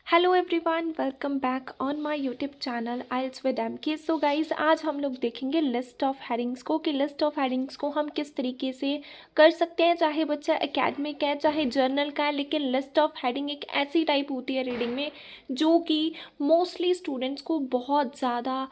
Hello everyone, welcome back on my YouTube channel Isles with MK. So guys, आज हम लोग देखेंगे list of headings को कि लिस्ट ऑफ हेडिंग्स को हम किस तरीके से कर सकते हैं। चाहे बच्चा एकेडमिक है, चाहे जर्नल का है, लेकिन लिस्ट ऑफ हेडिंग एक ऐसी टाइप होती है रीडिंग में जो कि मोस्टली स्टूडेंट्स को बहुत ज़्यादा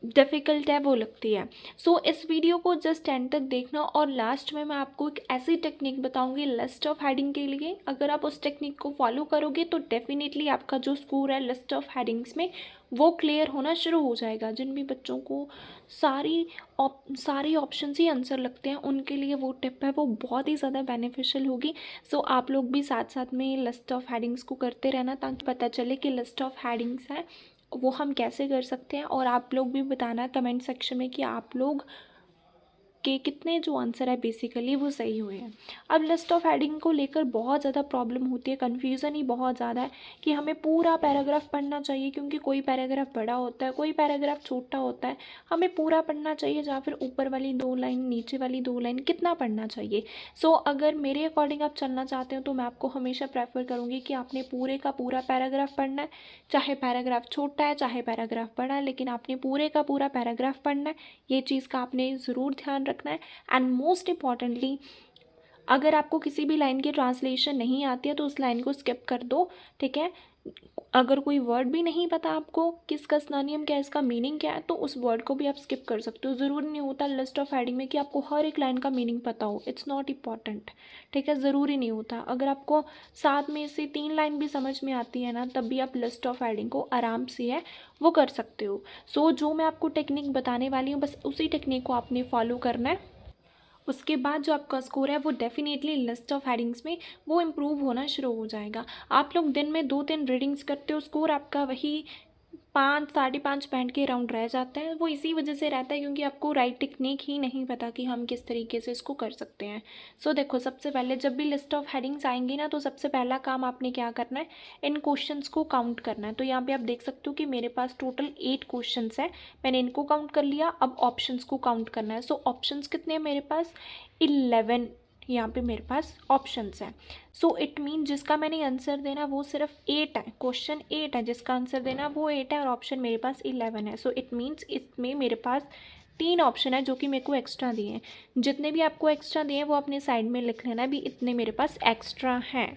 डिफ़िकल्ट है वो लगती है। सो इस वीडियो को जस्ट एंड तक देखना और लास्ट में मैं आपको एक ऐसी टेक्निक बताऊंगी लिस्ट ऑफ हेडिंग के लिए। अगर आप उस टेक्निक को फॉलो करोगे तो डेफिनेटली आपका जो स्कोर है लिस्ट ऑफ हेडिंग्स में वो क्लियर होना शुरू हो जाएगा। जिन भी बच्चों को सारी ऑप्शन ही आंसर लगते हैं उनके लिए वो टिप है वो बहुत ही ज़्यादा बेनिफिशियल होगी। सो आप लोग भी साथ साथ में लिस्ट ऑफ हेडिंग्स को करते रहना ताकि पता चले कि लिस्ट ऑफ हेडिंग्स है वो हम कैसे कर सकते हैं। और आप लोग भी बताना कमेंट सेक्शन में कि आप लोग के कितने जो आंसर है बेसिकली वो सही हुए हैं। अब लिस्ट ऑफ हेडिंग को लेकर बहुत ज़्यादा प्रॉब्लम होती है, कन्फ्यूज़न ही बहुत ज़्यादा है कि हमें पूरा पैराग्राफ पढ़ना चाहिए क्योंकि कोई पैराग्राफ बड़ा होता है, कोई पैराग्राफ छोटा होता है। हमें पूरा पढ़ना चाहिए या फिर ऊपर वाली 2 लाइन नीचे वाली 2 लाइन कितना पढ़ना चाहिए। सो अगर मेरे अकॉर्डिंग आप चलना चाहते हो तो मैं आपको हमेशा प्रेफर करूँगी कि आपने पूरे का पूरा पैराग्राफ पढ़ना है। चाहे पैराग्राफ छोटा है चाहे पैराग्राफ बड़ा है, लेकिन आपने पूरे का पूरा पैराग्राफ पढ़ना है। ये चीज़ का आपने ज़रूर ध्यान रखना है। एंड मोस्ट इम्पॉर्टेंटली, अगर आपको किसी भी लाइन की ट्रांसलेशन नहीं आती है तो उस लाइन को स्किप कर दो, ठीक है। अगर कोई वर्ड भी नहीं पता आपको किसका स्नानियम क्या है, इसका मीनिंग क्या है, तो उस वर्ड को भी आप स्किप कर सकते हो। ज़रूरी नहीं होता लिस्ट ऑफ हेडिंग में कि आपको हर एक लाइन का मीनिंग पता हो, इट्स नॉट इम्पॉर्टेंट, ठीक है। ज़रूरी नहीं होता। अगर आपको 7 में से 3 लाइन भी समझ में आती है ना, तब भी आप लिस्ट ऑफ हेडिंग को आराम से है वो कर सकते हो। सो जो मैं आपको टेक्निक बताने वाली हूँ बस उसी टेक्निक को आपने फॉलो करना है। उसके बाद जो आपका स्कोर है वो डेफिनेटली लिस्ट ऑफ हेडिंग्स में वो इम्प्रूव होना शुरू हो जाएगा। आप लोग दिन में 2-3 रीडिंग्स करते हो, स्कोर आपका वही 5-5.5 के अराउंड रह जाता है। वो इसी वजह से रहता है क्योंकि आपको राइट टेक्निक ही नहीं पता कि हम किस तरीके से इसको कर सकते हैं। सो देखो, सबसे पहले जब भी लिस्ट ऑफ हेडिंग्स आएंगी ना तो सबसे पहला काम आपने क्या करना है, इन क्वेश्चंस को काउंट करना है। तो यहाँ पे आप देख सकते हो कि मेरे पास टोटल 8 क्वेश्चंस हैं। मैंने इनको काउंट कर लिया, अब ऑप्शंस को काउंट करना है। सो ऑप्शंस कितने हैं मेरे पास, 11 यहाँ पे मेरे पास ऑप्शंस हैं। सो इट मीन जिसका मैंने आंसर देना वो सिर्फ 8 है, क्वेश्चन 8 है, जिसका आंसर देना वो 8 है और ऑप्शन मेरे पास 11 है। सो इट मीन्स इसमें मेरे पास 3 ऑप्शन है जो कि मेरे को एक्स्ट्रा दिए हैं। जितने भी आपको एक्स्ट्रा दिए हैं वो अपने साइड में लिख लेना भी, इतने मेरे पास एक्स्ट्रा हैं।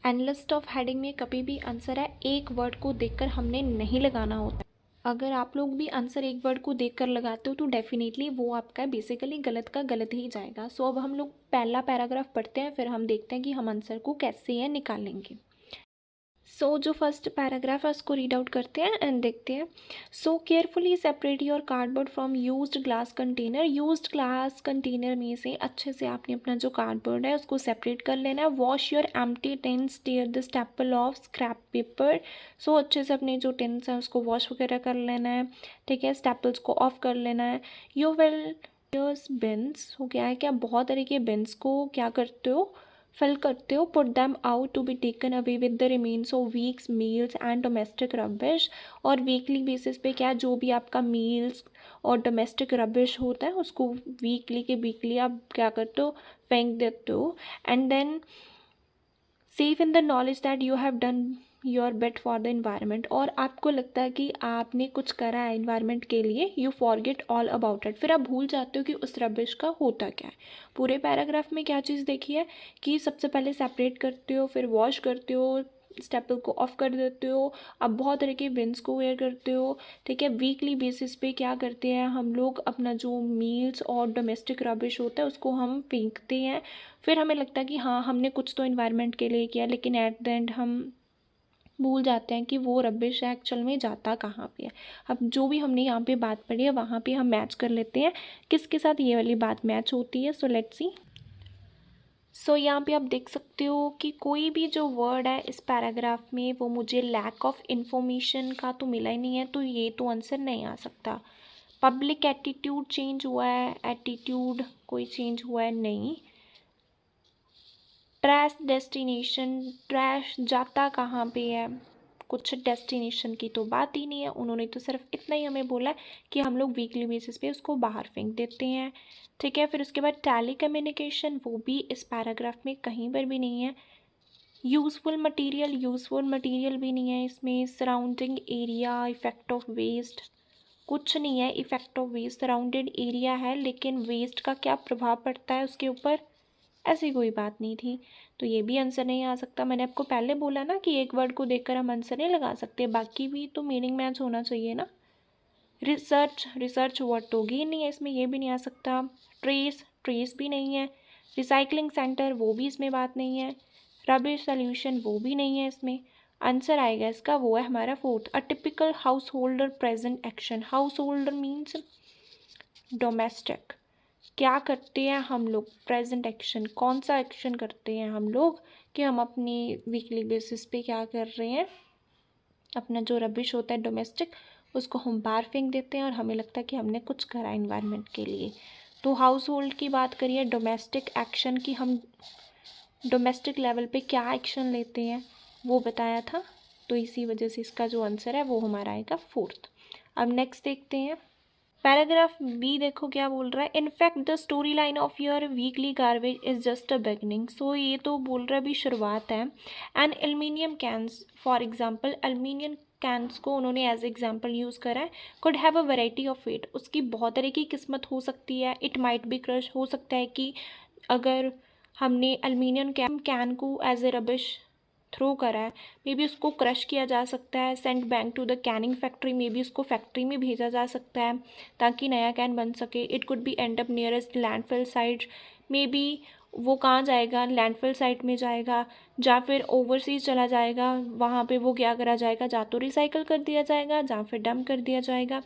एंड लिस्ट ऑफ हेडिंग में कभी भी आंसर है एक वर्ड को देखकर हमने नहीं लगाना होता। अगर आप लोग भी आंसर एक वर्ड को देखकर लगाते हो तो डेफिनेटली वो आपका बेसिकली गलत का गलत ही जाएगा। सो अब हम लोग पहला पैराग्राफ पढ़ते हैं, फिर हम देखते हैं कि हम आंसर को कैसे है निकालेंगे। सो जो फर्स्ट पैराग्राफ है उसको रीड आउट करते हैं एंड देखते हैं। सो carefully separate your cardboard from used glass container. Used glass container में से अच्छे से आपने अपना जो कार्डबोर्ड है उसको सेपरेट कर लेना है। Wash your empty tins, tear the staple off scrap paper. So अच्छे से अपने जो टिन्स हैं उसको वॉश वगैरह कर लेना है, ठीक है। स्टेपल्स को ऑफ कर लेना है। यू विल बिन्स हो गया है कि आप बहुत तरह के बिन्स को क्या करते हो, फिल करते हो। Put them out to be taken away with the remains of weeks meals and domestic rubbish. और वीकली बेसिस पे क्या जो भी आपका मील्स और डोमेस्टिक रबिश होता है उसको वीकली के वीकली आप क्या करते हो, फेंक देते हो। And then safe in the knowledge that you have done your bit for the environment. और आपको लगता है कि आपने कुछ करा है इन्वायरमेंट के लिए, you forget all about it. फिर आप भूल जाते हो कि उस रबिश का होता क्या है। पूरे पैराग्राफ में क्या चीज़ देखी है कि सबसे पहले सेपरेट करते हो, फिर वॉश करते हो, स्टेपल को ऑफ कर देते हो, अब बहुत तरह के बिन्स को वेयर करते हो, ठीक है। वीकली बेसिस पे क्या करते हैं हम लोग, अपना जो मील्स और डोमेस्टिक रबिश होता है उसको हम फेंकते हैं। फिर हमें लगता है कि हाँ हमने कुछ तो इन्वायरमेंट के लिए किया, लेकिन एट द एंड हम भूल जाते हैं कि वो रबिश एक्चुअल में जाता कहाँ पे है। अब जो भी हमने यहाँ पे बात पढ़ी है वहाँ पे हम मैच कर लेते हैं किसके साथ ये वाली बात मैच होती है। So let's see. सो यहाँ पे आप देख सकते हो कि कोई भी जो वर्ड है इस पैराग्राफ में वो मुझे लैक ऑफ इंफॉर्मेशन का तो मिला ही नहीं है, तो ये तो आंसर नहीं आ सकता। पब्लिक एटीट्यूड चेंज हुआ है, एटीट्यूड कोई चेंज हुआ है नहीं। ट्रैश डेस्टिनेशन, ट्रैश जाता कहाँ पे है, कुछ डेस्टिनेशन की तो बात ही नहीं है। उन्होंने तो सिर्फ इतना ही हमें बोला है कि हम लोग वीकली बेसिस पे उसको बाहर फेंक देते हैं, ठीक है। फिर उसके बाद टेली कम्युनिकेशन, वो भी इस पैराग्राफ में कहीं पर भी नहीं है। यूज़फुल मटेरियल भी नहीं है इसमें। Surrounding area, effect of waste, कुछ नहीं है। Effect of waste, surrounded area है लेकिन वेस्ट का क्या प्रभाव पड़ता है उसके ऊपर, ऐसी कोई बात नहीं थी। तो ये भी आंसर नहीं आ सकता। मैंने आपको पहले बोला ना कि एक वर्ड को देखकर हम आंसर नहीं लगा सकते, बाकी भी तो मीनिंग मैच होना चाहिए ना। रिसर्च वर्ड तो होगी नहीं है इसमें, ये भी नहीं आ सकता। ट्रेस भी नहीं है। रिसाइकलिंग सेंटर, वो भी इसमें बात नहीं है। रबिश सोल्यूशन, वो भी नहीं है इसमें। आंसर आएगा इसका, वो है हमारा fourth, a typical house holder present action. House holder means domestic. क्या करते हैं हम लोग, प्रेजेंट एक्शन, कौन सा एक्शन करते हैं हम लोग कि हम अपनी वीकली बेसिस पे क्या कर रहे हैं, अपना जो रबिश होता है डोमेस्टिक, उसको हम बाहर फेंक देते हैं और हमें लगता है कि हमने कुछ करा इन्वायरमेंट के लिए। तो हाउस होल्ड की बात करिए, डोमेस्टिक एक्शन की, हम डोमेस्टिक लेवल पे क्या एक्शन लेते हैं वो बताया था। तो इसी वजह से इसका जो आंसर है वो हमारा आएगा फोर्थ। अब नेक्स्ट देखते हैं पैराग्राफ बी। देखो क्या बोल रहा है, in fact the story line of your weekly garbage is just a beginning. So ये तो बोल रहा है अभी शुरुआत है। And aluminium cans, for example aluminium cans को उन्होंने एज एग्जाम्पल यूज़ करा है। Could have a variety of fate, उसकी बहुत तरह की किस्मत हो सकती है। इट माइट बी क्रश, हो सकता है कि अगर हमने एल्यूमिनियम कैन को एज ए रबिश थ्रो करा है, मे बी उसको क्रश किया जा सकता है। Sent back to the canning factory, maybe उसको फैक्ट्री में भेजा जा सकता है ताकि नया कैन बन सके। It could be and up nearest landfill site, may be वो कहाँ जाएगा, लैंडफिल साइट में जाएगा, या फिर ओवरसीज चला जाएगा। वहाँ पे वो क्या करा जाएगा, या तो रिसाइकल कर दिया जाएगा या फिर डंप कर दिया जाएगा।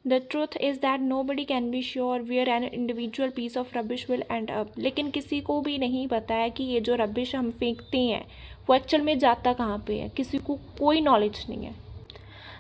The truth is that nobody can be sure where an individual piece of rubbish will end up. लेकिन किसी को भी नहीं पता है कि ये जो रबिश हम फेंकते हैं वो एक्चुअल में जाता कहाँ पे है, किसी को कोई नॉलेज नहीं है।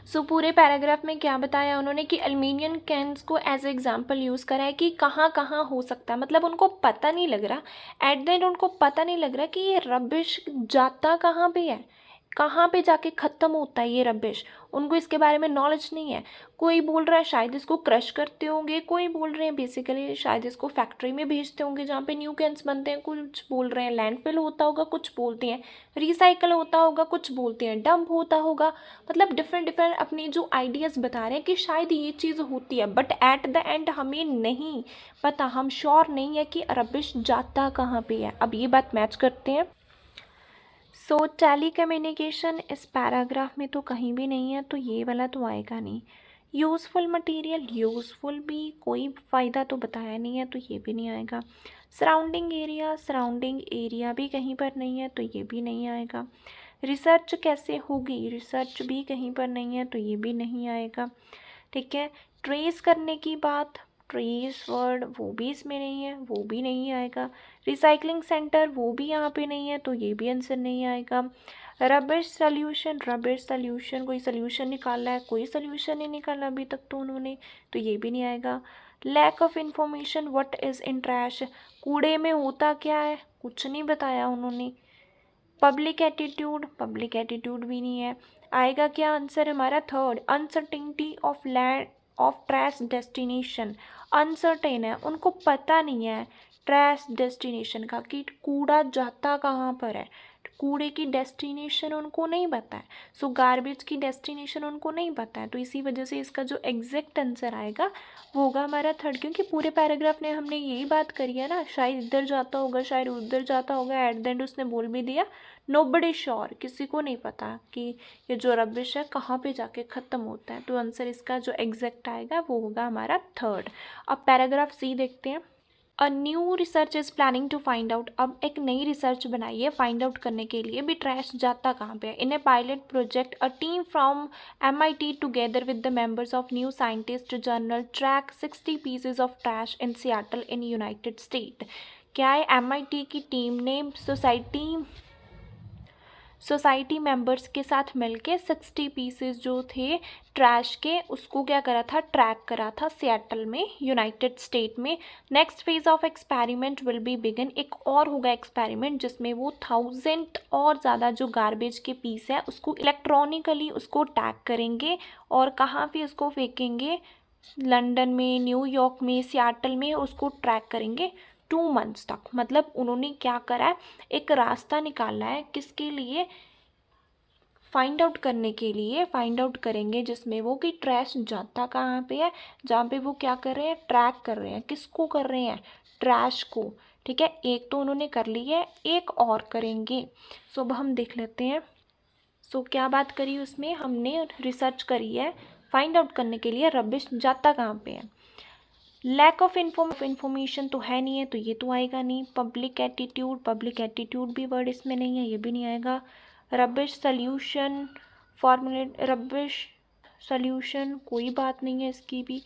सो पूरे पैराग्राफ में क्या बताया उन्होंने कि एल्यूमिनियम कैंस को एज एग्जांपल यूज़ करा है कि कहाँ कहाँ हो सकता है। मतलब उनको पता नहीं लग रहा, एट द एंड उनको पता नहीं लग रहा कि ये रबिश जाता कहाँ पे है, कहाँ पे जाके ख़त्म होता है ये रबिश। उनको इसके बारे में नॉलेज नहीं है। कोई बोल रहा है शायद इसको क्रश करते होंगे, कोई बोल रहे हैं बेसिकली शायद इसको फैक्ट्री में भेजते होंगे जहाँ पे न्यू कैंस बनते हैं, कुछ बोल रहे हैं लैंडफिल होता होगा, कुछ बोलते हैं रिसाइकल होता होगा, कुछ बोलते हैं डंप होता होगा। मतलब डिफरेंट अपनी जो आइडियाज़ बता रहे हैं कि शायद ये चीज़ होती है, बट एट द एंड हमें नहीं पता, हम श्योर नहीं है कि रबिश जाता कहाँ पे है। अब ये बात मैच करते हैं। सो टेली कम्युनिकेशन इस पैराग्राफ में तो कहीं भी नहीं है, तो ये वाला तो आएगा नहीं। यूज़फुल मटेरियल, यूज़फुल भी कोई फ़ायदा तो बताया नहीं है, तो ये भी नहीं आएगा। सराउंडिंग एरिया भी कहीं पर नहीं है, तो ये भी नहीं आएगा। रिसर्च कैसे होगी, रिसर्च भी कहीं पर नहीं है, तो ये भी नहीं आएगा। ठीक है, ट्रेस करने की बात, ट्रेस वर्ड वो भी इसमें नहीं है, वो भी नहीं आएगा। रिसाइकलिंग सेंटर वो भी यहाँ पे नहीं है, तो ये भी आंसर नहीं आएगा। रबिश सल्यूशन, कोई सल्यूशन निकाला है, कोई सल्यूशन नहीं निकाला अभी तक तो उन्होंने, तो ये भी नहीं आएगा। Lack of information, what is in trash, कूड़े में होता क्या है, कुछ नहीं बताया उन्होंने। पब्लिक एटीट्यूड भी नहीं है। आएगा क्या आंसर हमारा third, uncertainty of land of trash destination. Uncertain है, उनको पता नहीं है ट्रैश डेस्टिनेशन का कि कूड़ा जाता कहाँ पर है, कूड़े की डेस्टिनेशन उनको नहीं पता है। सो गार्बेज की डेस्टिनेशन उनको नहीं पता है, तो इसी वजह से इसका जो एग्जैक्ट आंसर आएगा वो होगा हमारा थर्ड, क्योंकि पूरे पैराग्राफ में हमने यही बात करी है ना, शायद इधर जाता होगा, शायद उधर जाता होगा, एट द एंड उसने बोल भी दिया नोबडी श्योर, किसी को नहीं पता कि ये जो रबिश है कहाँ पे जाके ख़त्म होता है। तो आंसर इसका जो एग्जैक्ट आएगा वो होगा हमारा थर्ड। अब पैराग्राफ सी देखते हैं। A new research is planning to find out, अब एक नई रिसर्च बनाई है फाइंड आउट करने के लिए भी ट्रैश जाता कहाँ पे है। In a pilot project a team from MIT together with the members of new scientist journal track 60 pieces of trash in Seattle in united state. क्या है, MIT की टीम ने सोसाइटी मेंबर्स के साथ मिलके 60 पीसेस जो थे ट्रैश के, उसको क्या करा था, ट्रैक करा था सियाटल में, यूनाइटेड स्टेट में। Next phase of experiment will be begin, एक और होगा एक्सपेरिमेंट जिसमें वो 1000 और ज़्यादा जो गार्बेज के पीस है उसको इलेक्ट्रॉनिकली उसको टैग करेंगे और कहाँ पे उसको फेंकेंगे, लंदन में, न्यूयॉर्क में, सियाटल में उसको ट्रैक करेंगे। 2 मंथ्स तक। मतलब उन्होंने क्या करा है, एक रास्ता निकाला है किसके लिए, फाइंड आउट करने के लिए। फाइंड आउट करेंगे जिसमें वो कि ट्रैश जाता कहाँ पे है, जहाँ पे वो क्या कर रहे हैं, ट्रैक कर रहे हैं। किसको कर रहे हैं, ट्रैश को। ठीक है, एक तो उन्होंने कर ली है, एक और करेंगे। सो अब हम देख लेते हैं। सो क्या बात करी उसमें, हमने रिसर्च करी है फाइंड आउट करने के लिए रबिश जाता कहाँ पे है। लैक ऑफ इन्फॉर्मेशन तो है नहीं है, तो ये तो आएगा नहीं। पब्लिक एटीट्यूड भी वर्ड इसमें नहीं है, ये भी नहीं आएगा। Rubbish solution formulate, rubbish solution कोई बात नहीं है इसकी भी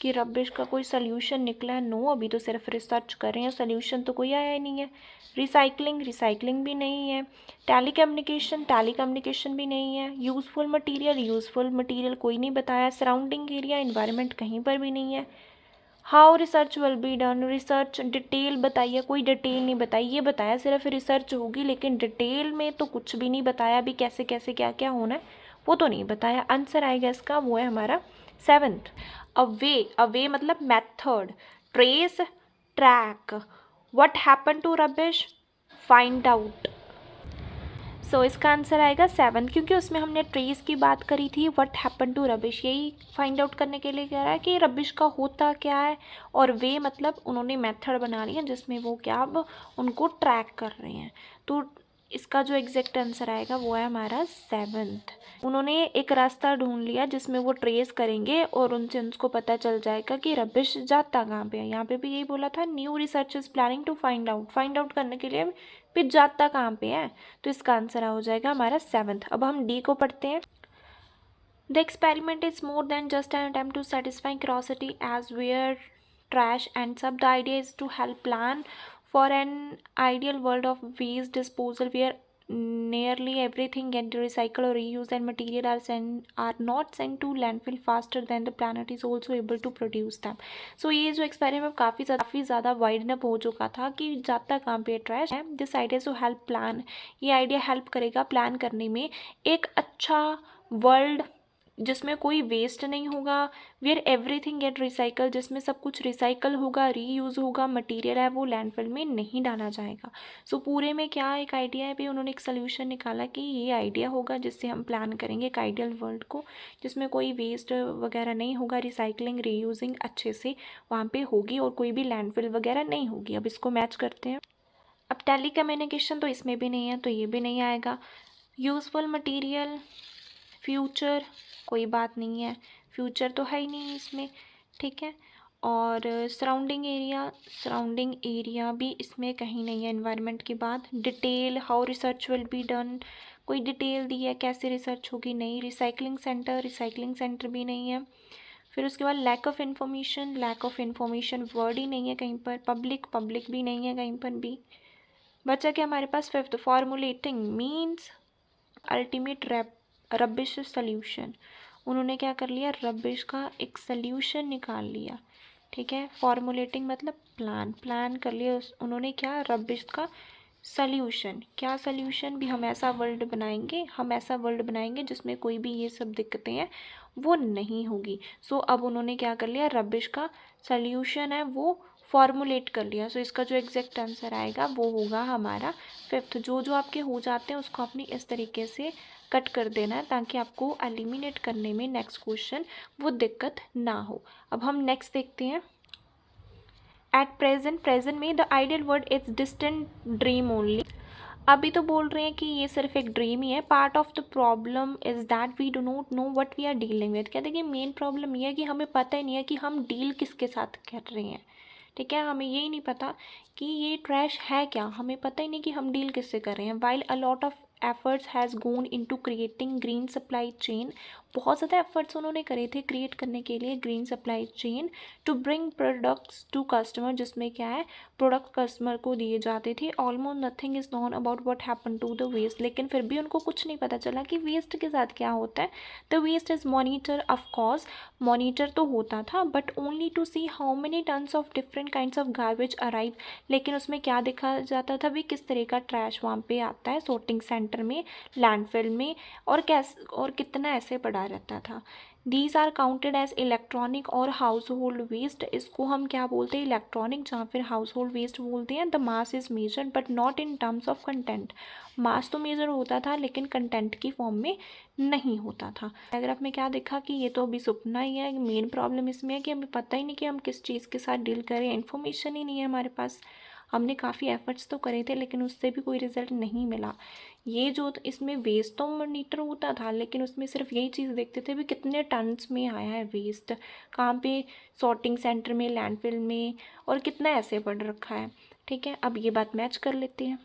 कि रबिश का कोई सल्यूशन निकला है। नो, अभी तो सिर्फ रिसर्च कर रहे हैं, सल्यूशन तो कोई आया ही नहीं है। रिसाइकलिंग भी नहीं है। टेली कम्युनिकेशन भी नहीं है। यूज़फुल मटीरियल कोई नहीं बताया। सराउंडिंग एरिया एनवायरनमेंट कहीं पर भी नहीं है। How research will be done, research detail बताइए, कोई डिटेल नहीं बताई। ये बताया सिर्फ रिसर्च होगी, लेकिन डिटेल में तो कुछ भी नहीं बताया अभी कैसे कैसे क्या क्या होना है, वो तो नहीं बताया। आंसर आएगा इसका, वो है हमारा 7th। अवे मतलब method, trace, track, what happen to rubbish, find out. So इसका आंसर आएगा 7, क्योंकि उसमें हमने ट्रेस की बात करी थी। व्हाट हैपन टू रबिश, यही फाइंड आउट करने के लिए कह रहा है कि रबिश का होता क्या है। और वे मतलब उन्होंने मेथड बना लिया जिसमें वो क्या अब उनको ट्रैक कर रहे हैं। तो इसका जो एग्जैक्ट आंसर आएगा वो है हमारा 7th। उन्होंने एक रास्ता ढूंढ लिया जिसमें वो ट्रेस करेंगे और उनसे उनको पता चल जाएगा कि रबिश जाता कहाँ पे है। यहाँ पे भी यही बोला था, new research is planning to find out करने के लिए फिर जाता कहाँ पे है। तो इसका आंसर हो जाएगा हमारा 7th। अब हम डी को पढ़ते हैं। The experiment is more than just an attempt to satisfy curiosity as where trash ends up. The idea is to help plan for an ideal world of waste disposal where nearly everything get recycled or reused and material are not sent to landfill faster than the planet is also able to produce them. So ये जो experiment काफ़ी ज़्यादा widen up हो चुका था कि जाता कहाँ पे ट्रैश है। This idea to help plan, ये आइडिया हेल्प करेगा प्लान करने में एक अच्छा वर्ल्ड जिसमें कोई वेस्ट नहीं होगा। वेयर एवरीथिंग गेट रिसाइकल, जिसमें सब कुछ रिसाइकल होगा, रीयूज़ होगा, मटेरियल है वो लैंडफिल में नहीं डाला जाएगा। सो पूरे में क्या एक आइडिया है भी, उन्होंने एक सोल्यूशन निकाला कि ये आइडिया होगा जिससे हम प्लान करेंगे एक आइडियल वर्ल्ड को जिसमें कोई वेस्ट वगैरह नहीं होगा, रिसाइकलिंग रीयूजिंग अच्छे से वहाँ पे होगी और कोई भी लैंडफिल वगैरह नहीं होगी। अब इसको मैच करते हैं। अब टेली कम्युनिकेशन तो इसमें भी नहीं है, तो ये भी नहीं आएगा। यूज़फुल मटीरियल, फ्यूचर कोई बात नहीं है, फ्यूचर तो है ही नहीं इसमें। ठीक है, और सराउंडिंग एरिया भी इसमें कहीं नहीं है एनवायरनमेंट के बाद। Detail, how research will be done, कोई डिटेल दी है कैसे रिसर्च होगी, नहीं। रिसाइकलिंग सेंटर भी नहीं है। फिर उसके बाद लैक ऑफ इन्फॉर्मेशन वर्ड ही नहीं है कहीं पर। पब्लिक भी नहीं है कहीं पर भी। बचा क्या हमारे पास 5th, formulating means ultimate rubbish solution. उन्होंने क्या कर लिया, रबिश का एक सल्यूशन निकाल लिया। ठीक है, फॉर्मुलेटिंग मतलब प्लान कर लिया उन्होंने क्या, रबिश का सल्यूशन। क्या सल्यूशन भी, हम ऐसा वर्ल्ड बनाएंगे जिसमें कोई भी ये सब दिक्कतें हैं वो नहीं होगी। सो अब उन्होंने क्या कर लिया, रबिश का सल्यूशन है वो फॉर्मुलेट कर लिया। सो इसका जो एग्जैक्ट आंसर आएगा वो होगा हमारा 5th। जो आपके हो जाते हैं उसको अपनी इस तरीके से कट कर देना है ताकि आपको एलिमिनेट करने में नेक्स्ट क्वेश्चन वो दिक्कत ना हो। अब हम नेक्स्ट देखते हैं। एट प्रेजेंट में the ideal word is distant dream only. अभी तो बोल रहे हैं कि ये सिर्फ एक ड्रीम ही है। Part of the problem is that we do not know what we are dealing with. कहते हैं कि मेन प्रॉब्लम ये है कि हमें पता ही नहीं है कि हम डील किसके साथ कर रहे हैं। ठीक है, हमें यही नहीं पता कि ये ट्रैश है क्या, हमें पता ही नहीं कि हम डील किससे कर रहे हैं। While a lot of efforts has gone into creating green supply chain, बहुत ज़्यादा एफर्ट्स उन्होंने करे थे क्रिएट करने के लिए green supply chain to bring products to customer, जिसमें क्या है प्रोडक्ट कस्टमर को दिए जाते थे। Almost nothing is known about what happen to the waste, लेकिन फिर भी उनको कुछ नहीं पता चला कि वेस्ट के साथ क्या होता है। The waste is monitor, of course monitor तो होता था but only to see how many tons of different kinds of garbage arrive, लेकिन उसमें क्या देखा जाता था भी किस तरह का ट्रैश वहाँ पे आता है सॉर्टिंग सेंटर में, लैंडफिल में, और कितना ऐसे पड़ा रहता था। These are counted as electronic और हाउस होल्ड वेस्ट। इसको हम क्या बोलते हैं, इलेक्ट्रॉनिक जहाँ फिर हाउस होल्ड वेस्ट बोलते हैं। The mass is measured but not in terms of content. Mass तो मेजर होता था लेकिन कंटेंट की फॉर्म में नहीं होता था। पैराग्राफ में क्या देखा कि ये तो अभी सपना ही है। मेन प्रॉब्लम इसमें है कि हमें पता ही नहीं कि हम किस चीज़ के साथ डील करें, इन्फॉर्मेशन ही नहीं है हमारे पास। हमने काफ़ी एफर्ट्स तो करे थे लेकिन उससे भी कोई रिजल्ट नहीं मिला। ये जो इसमें वेस्ट तो मॉनिटर होता था लेकिन उसमें सिर्फ यही चीज़ देखते थे भी कितने टन्स में आया है वेस्ट, कहाँ पे सॉर्टिंग सेंटर में, लैंडफिल में, और कितना ऐसे पड़ रखा है। ठीक है, अब ये बात मैच कर लेते हैं।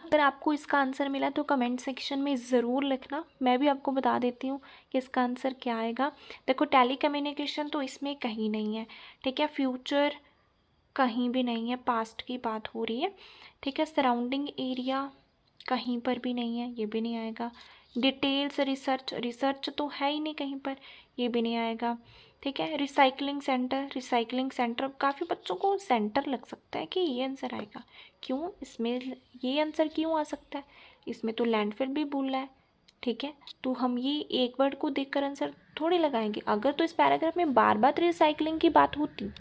अगर आपको इसका आंसर मिला तो कमेंट सेक्शन में ज़रूर लिखना। मैं भी आपको बता देती हूँ कि इसका आंसर क्या आएगा। देखो, टेली कम्युनिकेशन तो इसमें कहीं नहीं है। ठीक है, फ्यूचर कहीं भी नहीं है, पास्ट की बात हो रही है। ठीक है, सराउंडिंग एरिया कहीं पर भी नहीं है, ये भी नहीं आएगा। डिटेल्स, रिसर्च, रिसर्च तो है ही नहीं कहीं पर, ये भी नहीं आएगा। ठीक है, रिसाइकलिंग सेंटर, रिसाइकलिंग सेंटर, काफ़ी बच्चों को सेंटर लग सकता है कि ये आंसर आएगा। क्यों इसमें ये आंसर क्यों आ सकता है, इसमें तो लैंडफिल भी बोल रहा है। ठीक है, तो हम ये एक वर्ड को देखकर आंसर थोड़ी लगाएंगे। अगर तो इस पैराग्राफ में बार बार रिसाइकलिंग की बात होती,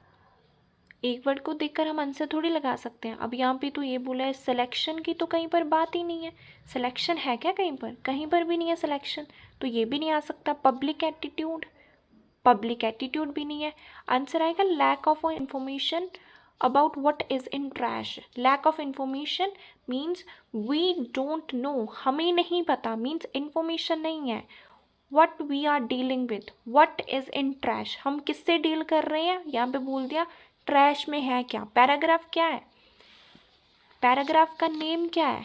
एक वर्ड को देखकर हम आंसर थोड़ी लगा सकते हैं। अब यहाँ पे तो ये बोला है सिलेक्शन की, तो कहीं पर बात ही नहीं है। सिलेक्शन है क्या कहीं पर? कहीं पर भी नहीं है सिलेक्शन, तो ये भी नहीं आ सकता। पब्लिक एटीट्यूड, पब्लिक एटीट्यूड भी नहीं है। आंसर आएगा lack of information about what is in trash. Lack of information means we don't know, हमें नहीं पता, मीन्स इंफॉर्मेशन नहीं है। What we are dealing with, what is in trash, हम किससे डील कर रहे हैं। यहाँ पे बोल दिया ट्रैश में है क्या, पैराग्राफ क्या है, पैराग्राफ का नेम क्या है,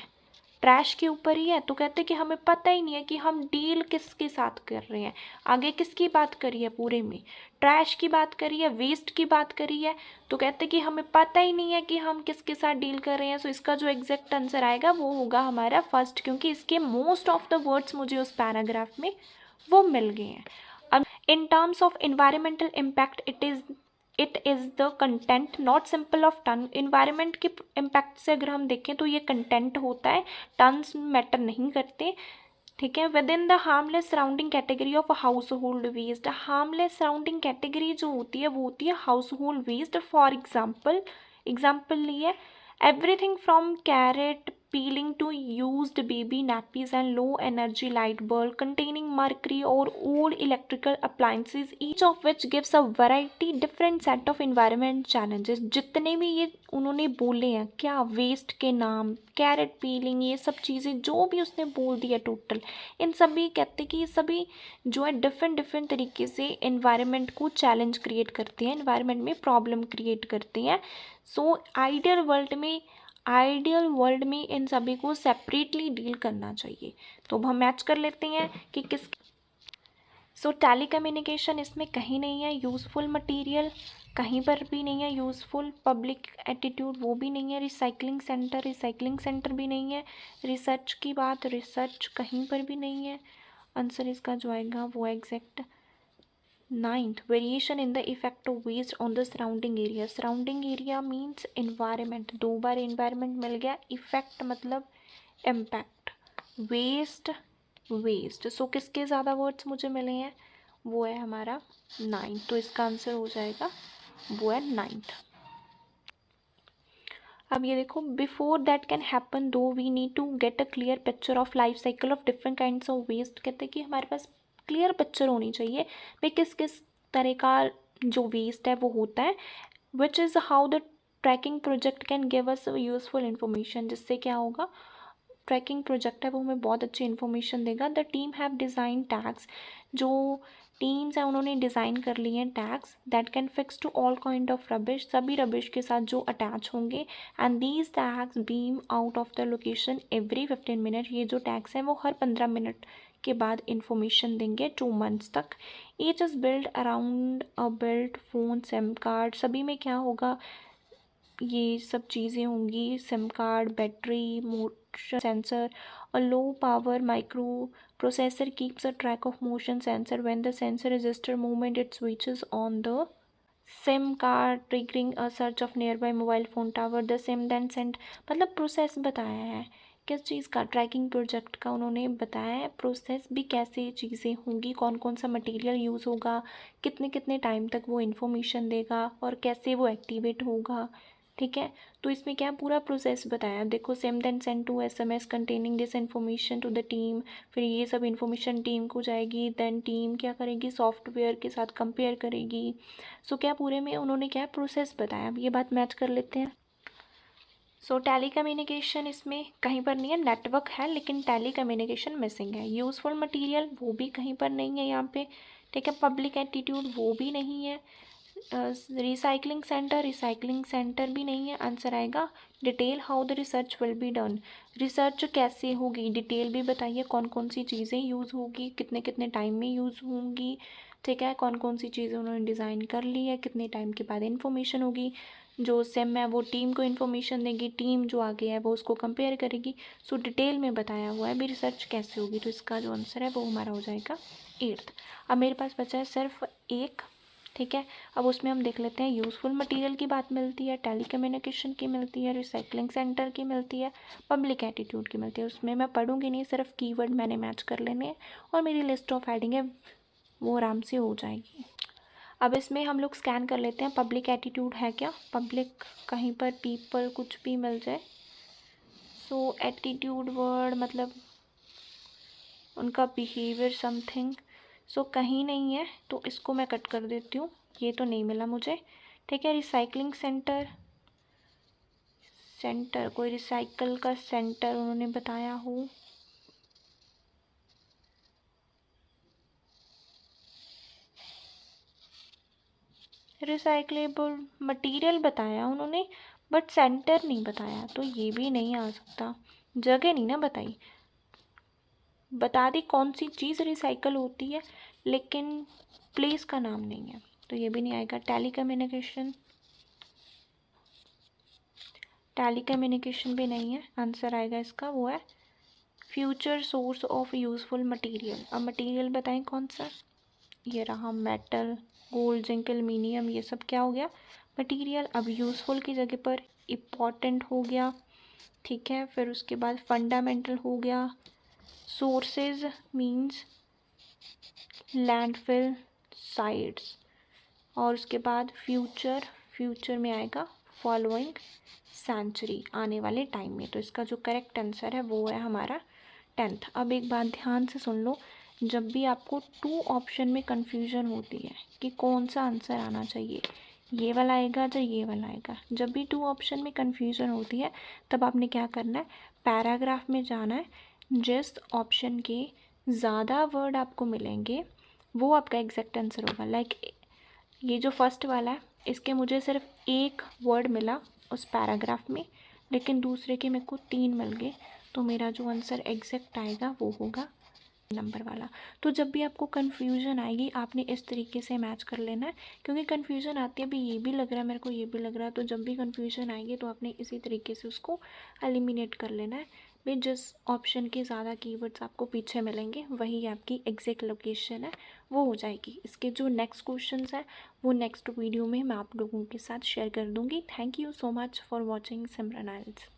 ट्रैश के ऊपर ही है। तो कहते कि हमें पता ही नहीं है कि हम डील किसके साथ कर रहे हैं। आगे किसकी बात करी है, पूरे में ट्रैश की बात करी है, वेस्ट की बात करी है। तो कहते कि हमें पता ही नहीं है कि हम किसके साथ डील कर रहे हैं। सो इसका जो एग्जैक्ट आंसर आएगा वो होगा हमारा फर्स्ट, क्योंकि इसके मोस्ट ऑफ द वर्ड्स मुझे उस पैराग्राफ में वो मिल गए हैं। अब in terms of environmental impact it is the content not simple of ton. Environment के इम्पैक्ट से अगर हम देखें तो ये कंटेंट होता है, टन्स मैटर नहीं करते। ठीक है, within the harmless surrounding category of household waste. Harmless surrounding category जो होती है वो होती है household waste. For example लिए everything from carrot peeling to used baby nappies and low energy light bulb containing mercury or old electrical appliances, each of which gives a variety different set of environment challenges। जितने भी ये उन्होंने बोले हैं क्या, waste के नाम, carat piling, ये सब चीज़ें जो भी उसने बोल दिया टोटल, इन सभी कहते कि ये सभी जो है डिफरेंट तरीके से एनवायरनमेंट को चैलेंज क्रिएट करते हैं, एनवायरनमेंट में प्रॉब्लम क्रिएट करते हैं। सो आइडियल वर्ल्ड में इन सभी को सेपरेटली डील करना चाहिए। तो अब हम मैच कर लेते हैं कि किस। सो टेली कम्युनिकेशन इसमें कहीं नहीं है। यूज़फुल मटेरियल कहीं पर भी नहीं है। यूज़फुल पब्लिक एटीट्यूड वो भी नहीं है। रिसाइकलिंग सेंटर भी नहीं है। रिसर्च की बात, रिसर्च कहीं पर भी नहीं है। आंसर इसका जो आएगा वो exact. Ninth, variation in the effect of waste on the surrounding area. Surrounding area means environment, दो बार एनवायरनमेंट मिल गया। इफेक्ट मतलब इम्पैक्ट, वेस्ट सो किसके ज़्यादा वर्ड्स मुझे मिले हैं, वो है हमारा नाइन्थ। तो इसका आंसर हो जाएगा वो है नाइन्थ। अब ये देखो, before that can happen though we need to get a clear picture of life cycle of different kinds of waste. कहते हैं कि हमारे पास क्लियर पिक्चर होनी चाहिए भाई किस किस तरह का जो वेस्ट है वो होता है। Which is how the tracking project can give us useful information. जिससे क्या होगा, ट्रैकिंग प्रोजेक्ट है वो हमें बहुत अच्छी इन्फॉर्मेशन देगा। The team have design tags, जो टीम्स हैं उन्होंने डिज़ाइन कर लिए हैं tags that can fix to all kind of rubbish, सभी रबिश के साथ जो अटैच होंगे। And these tags beam out of the location every 15 minute. ये जो टैग्स हैं वो हर 15 मिनट के बाद इंफॉर्मेशन देंगे 2 मंथ्स तक। Each is build around a built phone, SIM card, सभी में क्या होगा, ये सब चीज़ें होंगी, SIM card, battery, motion sensor. A low power microprocessor keeps a track of motion sensor. When the sensor registers movement, it switches on the SIM card, triggering a search of nearby mobile phone tower. The SIM then send, मतलब process बताया है किस चीज़ का, trekking project का उन्होंने बताया है। Process भी कैसे चीज़ें होंगी, कौन कौन सा मटेरियल यूज़ होगा, कितने कितने टाइम तक वो इन्फॉर्मेशन देगा और कैसे वो एक्टिवेट होगा। ठीक है, तो इसमें क्या पूरा प्रोसेस बताया। अब देखो, same then send to SMS containing this information to the team. फिर ये सब इन्फॉर्मेशन टीम को जाएगी, देन टीम क्या करेगी, सॉफ्टवेयर के साथ कंपेयर करेगी। सो क्या पूरे में उन्होंने क्या प्रोसेस बताया। अब ये बात मैच कर लेते हैं। सो टेली कम्युनिकेशन इसमें कहीं पर नहीं है, नेटवर्क है लेकिन टेली कम्युनिकेशन मिसिंग है। यूज़फुल मटेरियल वो भी कहीं पर नहीं है यहाँ पे। ठीक है, पब्लिक एटीट्यूड वो भी नहीं है। रिसाइकलिंग सेंटर भी नहीं है। आंसर आएगा detail how the research will be done. Research कैसे होगी, डिटेल भी बताइए, कौन कौन सी चीज़ें यूज़ होगी, कितने कितने टाइम में यूज़ होंगी। ठीक है, कौन कौन सी चीज़ें उन्होंने डिज़ाइन कर ली है, कितने टाइम के बाद इन्फॉर्मेशन होगी। जो सेम है वो टीम को इन्फॉर्मेशन देगी, टीम जो आगे है वो उसको कंपेयर करेगी। सो डिटेल में बताया हुआ है भी रिसर्च कैसे होगी। तो इसका जो आंसर है वो हमारा हो जाएगा 8th। अब मेरे पास बचा है सिर्फ एक। ठीक है, अब उसमें हम देख लेते हैं। यूज़फुल मटेरियल की बात मिलती है, टेली कम्युनिकेशन की मिलती है, रिसाइकलिंग सेंटर की मिलती है, पब्लिक एटीट्यूड की मिलती है। उसमें मैं पढ़ूंगी नहीं, सिर्फ कीवर्ड मैंने मैच कर लेने हैं और मेरी लिस्ट ऑफ हेडिंग है वो आराम से हो जाएगी। अब इसमें हम लोग स्कैन कर लेते हैं पब्लिक एटीट्यूड है क्या। पब्लिक कहीं पर पीपल कुछ भी मिल जाए। सो एटीट्यूड वर्ड मतलब उनका बिहेवियर समथिंग। सो कहीं नहीं है तो इसको मैं कट कर देती हूँ, ये तो नहीं मिला मुझे। ठीक है, रिसाइकलिंग सेंटर, सेंटर कोई रिसाइकल का सेंटर उन्होंने बताया हो। रिसाइकलेबल मटेरियल बताया उन्होंने बट सेंटर नहीं बताया, तो ये भी नहीं आ सकता। जगह नहीं ना बताई, बता दी कौन सी चीज़ रिसाइकल होती है लेकिन प्लेस का नाम नहीं है, तो ये भी नहीं आएगा। टेली कम्युनिकेशन भी नहीं है। आंसर आएगा इसका वो है future source of useful material. अब मटेरियल बताएं कौन सा, ये रहा मेटल, गोल्ड, जिंक, एल्युमिनियम, ये सब क्या हो गया मटेरियल। अब यूज़फुल की जगह पर इम्पॉर्टेंट हो गया। ठीक है, फिर उसके बाद फंडामेंटल हो गया। सोर्सेज मीन्स लैंडफिल साइट्स, और उसके बाद फ्यूचर में आएगा फॉलोइंग सेंचुरी, आने वाले टाइम में। तो इसका जो करेक्ट आंसर है वो है हमारा 10th। अब एक बात ध्यान से सुन लो, जब भी आपको 2 ऑप्शन में कन्फ्यूजन होती है कि कौन सा आंसर आना चाहिए, ये वाला आएगा या ये वाला आएगा, जब भी 2 ऑप्शन में कन्फ्यूजन होती है तब आपने क्या करना है, पैराग्राफ में जाना है। जिस ऑप्शन के ज़्यादा वर्ड आपको मिलेंगे वो आपका एग्जैक्ट आंसर होगा। लाइक ये जो फर्स्ट वाला है इसके मुझे सिर्फ एक वर्ड मिला उस पैराग्राफ में, लेकिन दूसरे के मेरे को 3 मिल गए, तो मेरा जो आंसर एग्जैक्ट आएगा वो होगा नंबर वाला। तो जब भी आपको कन्फ्यूजन आएगी आपने इस तरीके से मैच कर लेना है, क्योंकि कन्फ्यूजन आती है अभी ये भी लग रहा है मेरे को, ये भी लग रहा है। तो जब भी कन्फ्यूजन आएगी तो आपने इसी तरीके से उसको एलिमिनेट कर लेना है भाई। जिस ऑप्शन के ज़्यादा कीवर्ड्स आपको पीछे मिलेंगे वही आपकी एग्जैक्ट लोकेशन है, वो हो जाएगी। इसके जो नेक्स्ट क्वेश्चंस हैं वो नेक्स्ट वीडियो में मैं आप लोगों के साथ शेयर कर दूँगी। Thank you so much for watching Simran IELTS.